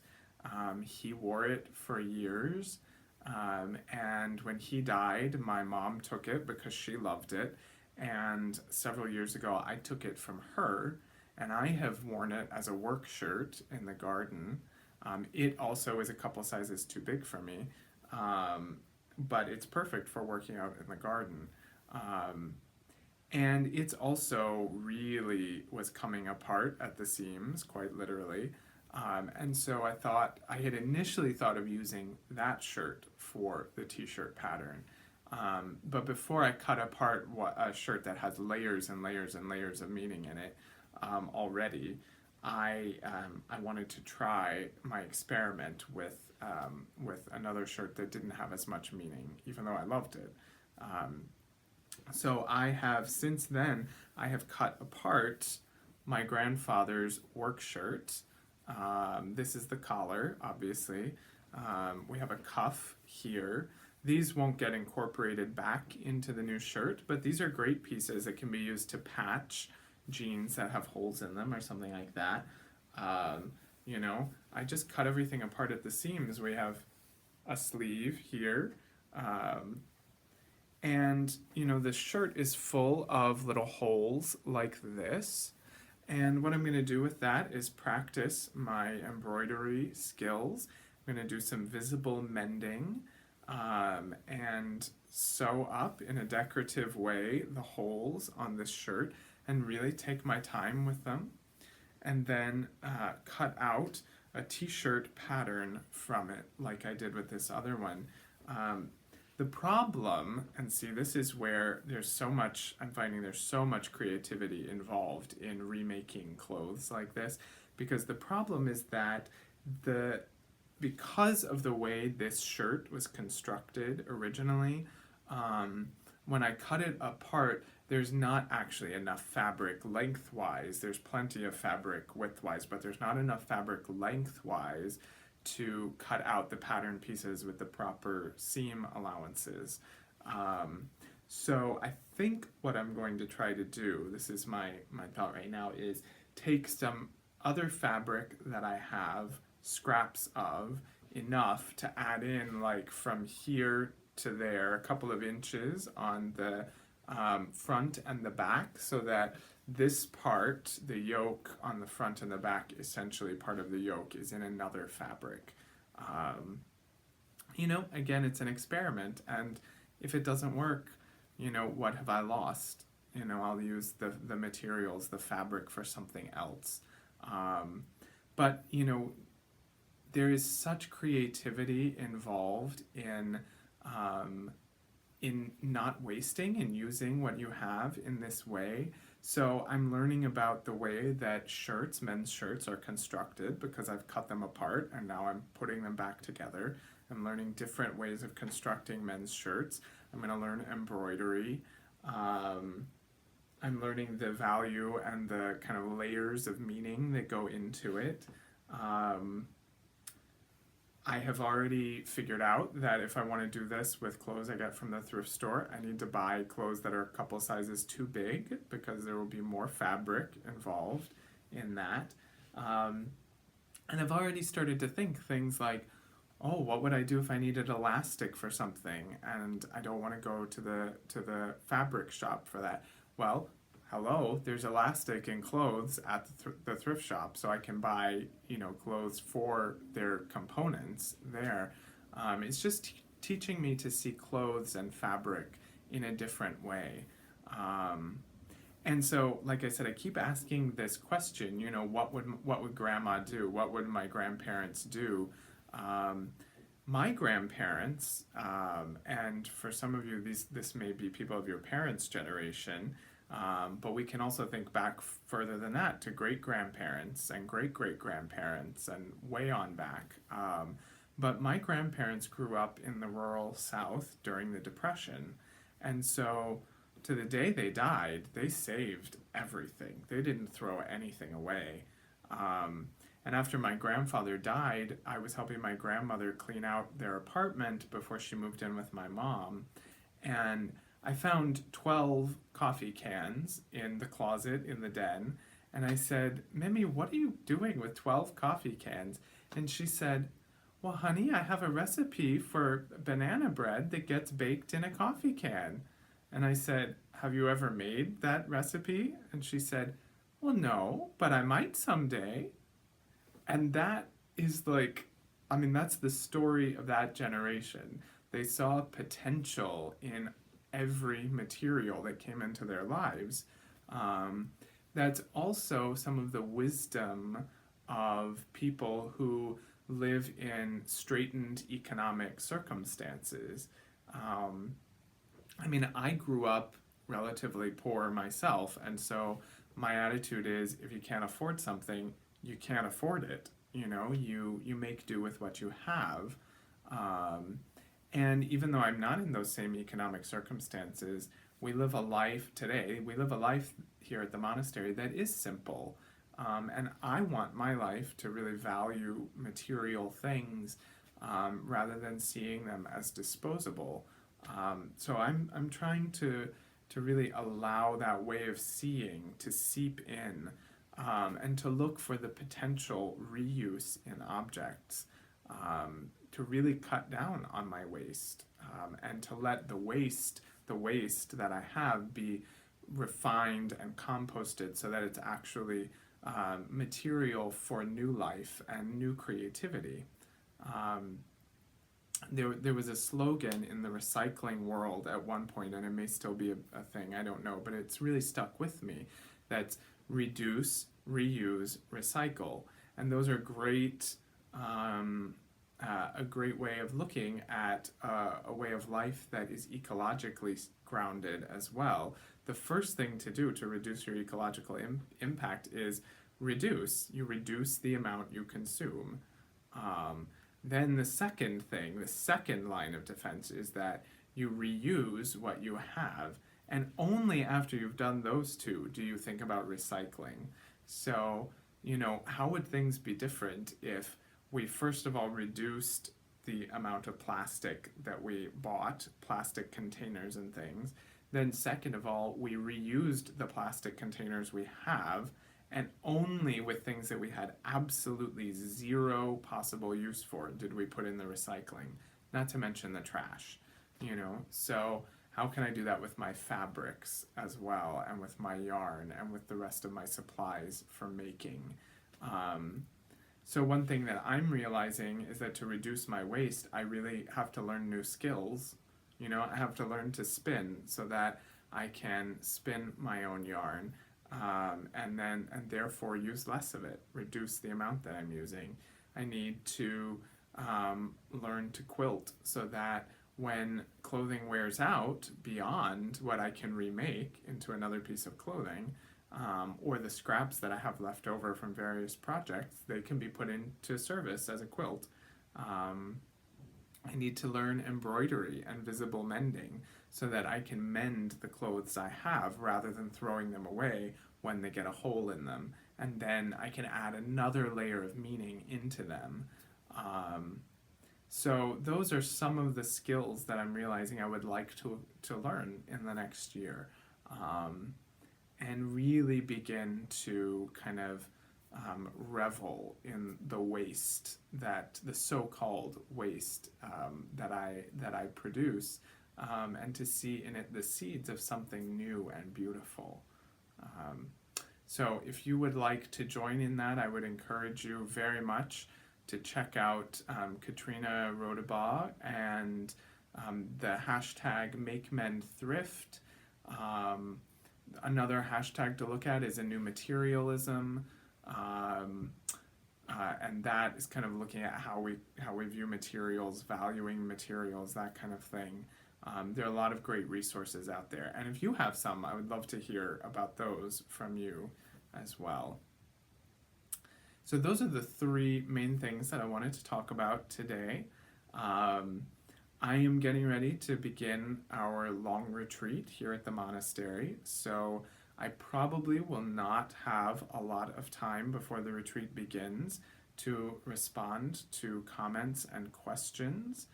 He wore it for years. And when he died, my mom took it because she loved it. And several years ago, I took it from her, and I have worn it as a work shirt in the garden. It also is a couple sizes too big for me, but it's perfect for working out in the garden. Um, and it's also really was coming apart at the seams, quite literally. And so I had initially thought of using that shirt for the t-shirt pattern. But before I cut apart a shirt that has layers and layers and layers of meaning in it already, I wanted to try my experiment with another shirt that didn't have as much meaning, even though I loved it. So since then, I have cut apart my grandfather's work shirt. This is the collar, obviously. We have a cuff here. These won't get incorporated back into the new shirt, but these are great pieces that can be used to patch jeans that have holes in them or something like that. I just cut everything apart at the seams. We have a sleeve here. The shirt is full of little holes like this. And what I'm going to do with that is practice my embroidery skills. I'm going to do some visible mending and sew up in a decorative way the holes on this shirt and really take my time with them. And then cut out a t-shirt pattern from it like I did with this other one. The problem, and see, this is where I'm finding there's so much creativity involved in remaking clothes like this, because the problem is that because of the way this shirt was constructed originally, when I cut it apart, there's not actually enough fabric lengthwise. There's plenty of fabric widthwise, but there's not enough fabric lengthwise to cut out the pattern pieces with the proper seam allowances. So I think what I'm going to try to do, this is my thought right now, is take some other fabric that I have scraps of, enough to add in like from here to there, a couple of inches on the front and the back, so that this part, the yoke on the front and the back, essentially part of the yoke, is in another fabric. Again, it's an experiment, and if it doesn't work, what have I lost? I'll use the materials, the fabric, for something else. But there is such creativity involved in not wasting and using what you have in this way. So I'm learning about the way that men's shirts are constructed, because I've cut them apart and now I'm putting them back together. I'm learning different ways of constructing men's shirts. I'm going to learn embroidery. I'm learning the value and the kind of layers of meaning that go into it. I have already figured out that if I want to do this with clothes I get from the thrift store, I need to buy clothes that are a couple sizes too big, because there will be more fabric involved in that. And I've already started to think things like, oh, what would I do if I needed elastic for something and I don't want to go to the fabric shop for that? Well, hello, there's elastic in clothes at the thrift shop, so I can buy, clothes for their components there. It's just teaching me to see clothes and fabric in a different way. And so, like I said, I keep asking this question, what would grandma do? What would my grandparents do? My grandparents, and for some of you, this may be people of your parents' generation, but we can also think back further than that to great-grandparents and great-great-grandparents and way on back. But my grandparents grew up in the rural South during the Depression. And so to the day they died, they saved everything. They didn't throw anything away. Um, and after my grandfather died, I was helping my grandmother clean out their apartment before she moved in with my mom. And I found 12 coffee cans in the closet in the den. And I said, Mimi, what are you doing with 12 coffee cans? And she said, well, honey, I have a recipe for banana bread that gets baked in a coffee can. And I said, have you ever made that recipe? And she said, well, no, but I might someday. And that is like, I mean, that's the story of that generation. They saw potential in every material that came into their lives. Um, that's also some of the wisdom of people who live in straitened economic circumstances. Um, I mean, I grew up relatively poor myself, and so my attitude is if you can't afford something, you can't afford it. You know, you make do with what you have. Um, and even though I'm not in those same economic circumstances, we live a life here at the monastery that is simple. And I want my life to really value material things rather than seeing them as disposable. So I'm trying to really allow that way of seeing to seep in and to look for the potential reuse in objects, to really cut down on my waste, and to let the waste that I have be refined and composted so that it's actually material for new life and new creativity. Um, there was a slogan in the recycling world at one point, and it may still be a thing, I don't know, but it's really stuck with me. That's reduce, reuse, recycle. And those are a great way of looking at a way of life that is ecologically grounded as well. The first thing to do to reduce your ecological impact is reduce. You reduce the amount you consume. Then the second line of defense is that you reuse what you have, and only after you've done those two do you think about recycling. So, you know, how would things be different if we first of all reduced the amount of plastic that we bought, plastic containers and things, then second of all, we reused the plastic containers we have, and only with things that we had absolutely zero possible use for did we put in the recycling, not to mention the trash, you know? So how can I do that with my fabrics as well, and with my yarn, and with the rest of my supplies for making? So one thing that I'm realizing is that to reduce my waste, I really have to learn new skills. You know, I have to learn to spin so that I can spin my own yarn, and therefore use less of it, reduce the amount that I'm using. I need to learn to quilt so that when clothing wears out beyond what I can remake into another piece of clothing, or the scraps that I have left over from various projects, they can be put into service as a quilt. I need to learn embroidery and visible mending so that I can mend the clothes I have rather than throwing them away when they get a hole in them. And then I can add another layer of meaning into them. So those are some of the skills that I'm realizing I would like to learn in the next year. And really begin to kind of revel in the waste, that the so-called waste that I produce, and to see in it the seeds of something new and beautiful. So if you would like to join in that, I would encourage you very much to check out Katrina Rodebaugh and the hashtag MakeMendThrift. Another hashtag to look at is a new materialism, and that is kind of looking at how we view materials, valuing materials, that kind of thing. There are a lot of great resources out there, and if you have some, I would love to hear about those from you as well. So those are the three main things that I wanted to talk about today. Um, I am getting ready to begin our long retreat here at the monastery, so I probably will not have a lot of time before the retreat begins to respond to comments and questions.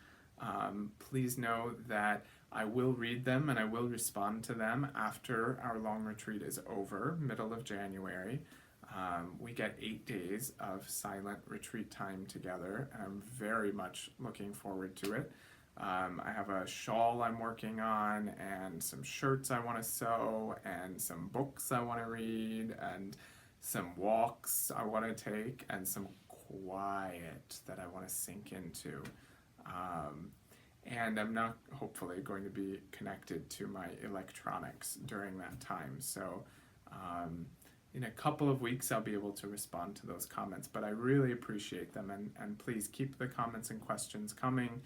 Please know that I will read them and I will respond to them after our long retreat is over, middle of January. We get 8 days of silent retreat time together, and I'm very much looking forward to it. I have a shawl I'm working on, and some shirts I want to sew, and some books I want to read, and some walks I want to take, and some quiet that I want to sink into. And I'm not hopefully going to be connected to my electronics during that time. So in a couple of weeks, I'll be able to respond to those comments, but I really appreciate them, and please keep the comments and questions coming.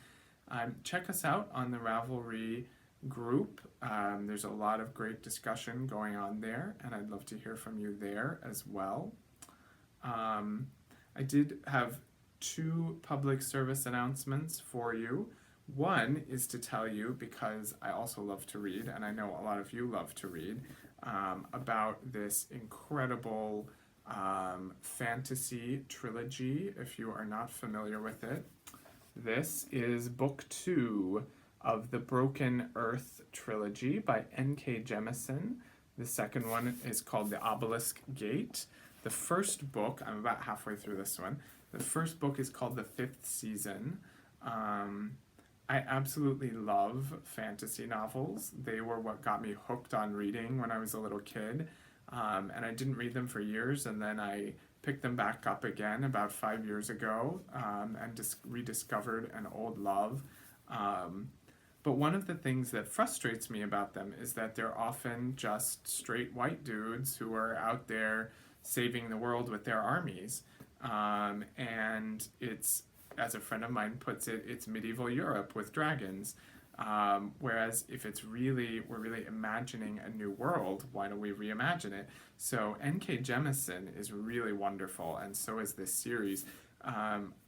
Check us out on the Ravelry group. There's a lot of great discussion going on there, and I'd love to hear from you there as well. I did have 2 public service announcements for you. One is to tell you, because I also love to read, and I know a lot of you love to read, about this incredible fantasy trilogy, if you are not familiar with it. This is book 2 of the Broken Earth trilogy by N.K. Jemisin. The second one is called The Obelisk Gate. The first book, I'm about halfway through this one, the first book is called The Fifth Season. I absolutely love fantasy novels. They were what got me hooked on reading when I was a little kid. And I didn't read them for years, and then I picked them back up again about 5 years ago, and rediscovered an old love. But one of the things that frustrates me about them is that they're often just straight white dudes who are out there saving the world with their armies. And it's, as a friend of mine puts it, it's medieval Europe with dragons. Whereas if we're really imagining a new world, why don't we reimagine it? So N.K. Jemisin is really wonderful, and so is this series.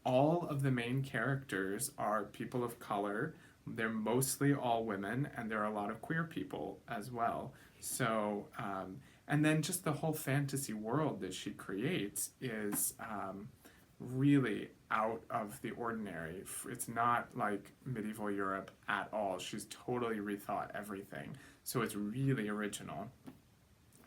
All of the main characters are people of color. They're mostly all women, and there are a lot of queer people as well. So, and then just the whole fantasy world that she creates is really out of the ordinary. It's not like medieval Europe at all. She's totally rethought everything. So it's really original.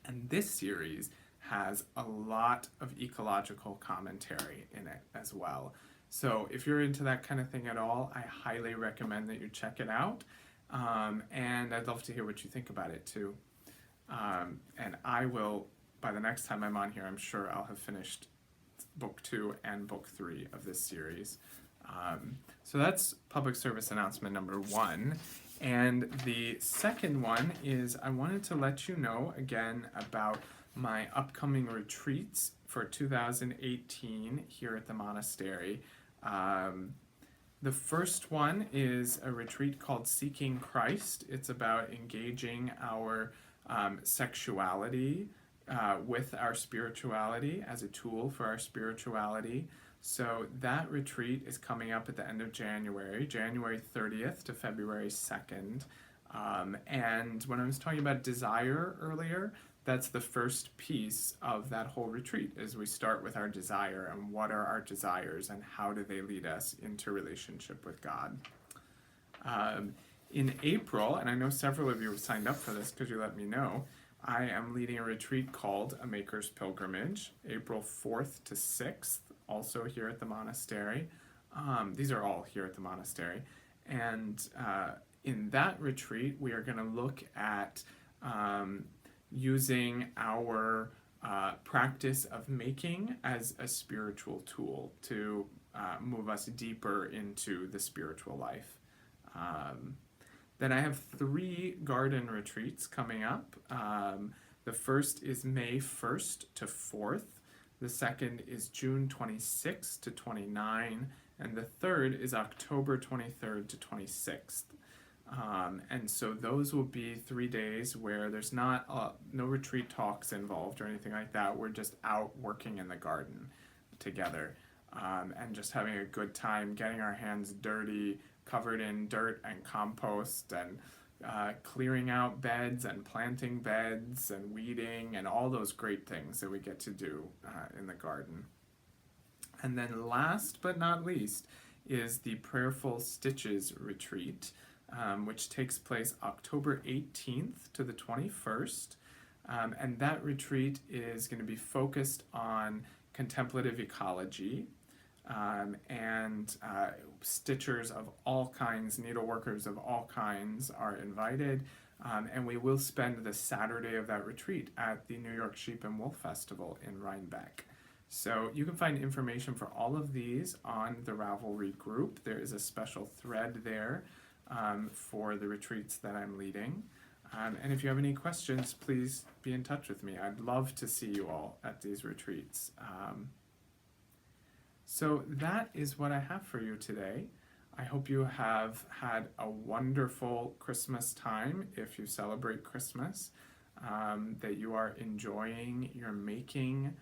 And this series has a lot of ecological commentary in it as well. So if you're into that kind of thing at all, I highly recommend that you check it out. And I'd love to hear what you think about it too. And I will, by the next time I'm on here, I'm sure I'll have finished book 2 and book 3 of this series. So that's public service announcement number 1. And the second one is I wanted to let you know again about my upcoming retreats for 2018 here at the monastery. The first one is a retreat called Seeking Christ. It's about engaging our sexuality with our spirituality as a tool for our spirituality. So that retreat is coming up at the end of January, January 30th to February 2nd. And when I was talking about desire earlier, that's the first piece of that whole retreat, is we start with our desire and what are our desires and how do they lead us into relationship with God. In April, and I know several of you have signed up for this because you let me know, I am leading a retreat called A Maker's Pilgrimage, April 4th to 6th, also here at the monastery. These are all here at the monastery. And in that retreat, we are going to look at using our practice of making as a spiritual tool to move us deeper into the spiritual life. Then I have 3 garden retreats coming up. The first is May 1st to 4th. The second is June 26th to 29th. And the third is October 23rd to 26th. And so those will be 3 days where there's not no retreat talks involved or anything like that. We're just out working in the garden. together, and just having a good time, getting our hands dirty, covered in dirt and compost, and clearing out beds and planting beds and weeding and all those great things that we get to do in the garden. And then last but not least is the Prayerful Stitches Retreat, which takes place October 18th to the 21st. And that retreat is going to be focused on contemplative ecology, and stitchers of all kinds, needleworkers of all kinds are invited. And we will spend the Saturday of that retreat at the New York Sheep and Wolf Festival in Rhinebeck. So you can find information for all of these on the Ravelry group. There is a special thread there for the retreats that I'm leading. And if you have any questions, please be in touch with me. I'd love to see you all at these retreats. So that is what I have for you today. I hope you have had a wonderful Christmas time if you celebrate Christmas, that you are enjoying your making,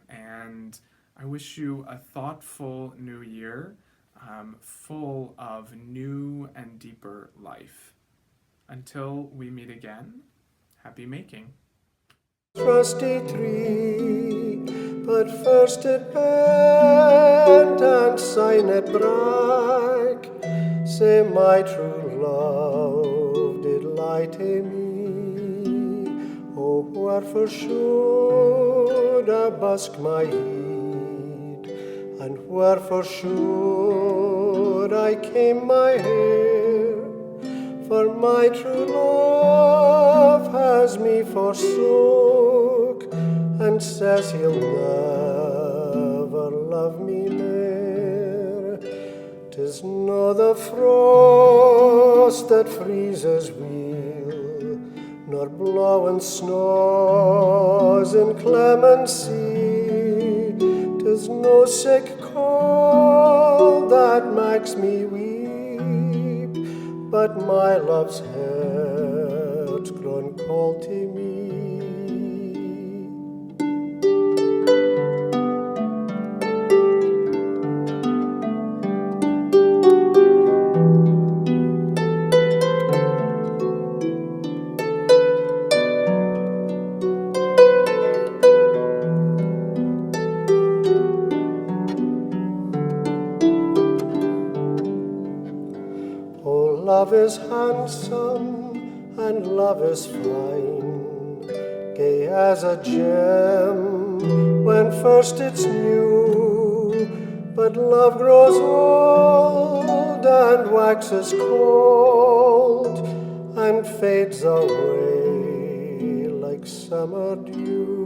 and I wish you a thoughtful new year, full of new and deeper life. Until we meet again, happy making. Trusty tree, but first it bent and signed brake, say my true love did lie to me. Oh, wherefore should I busk my heed, and wherefore should I comb my hair? For my true love has me forsook, and says he'll never love me more. 'Tis no the frost that freezes weal, nor blowing snows in clemency. 'Tis no sick cold that makes me weep, but my love's heart's grown cold to me. Oh, love is handsome and love is fine, gay as a gem when first it's new. But love grows old and waxes cold and fades away like summer dew.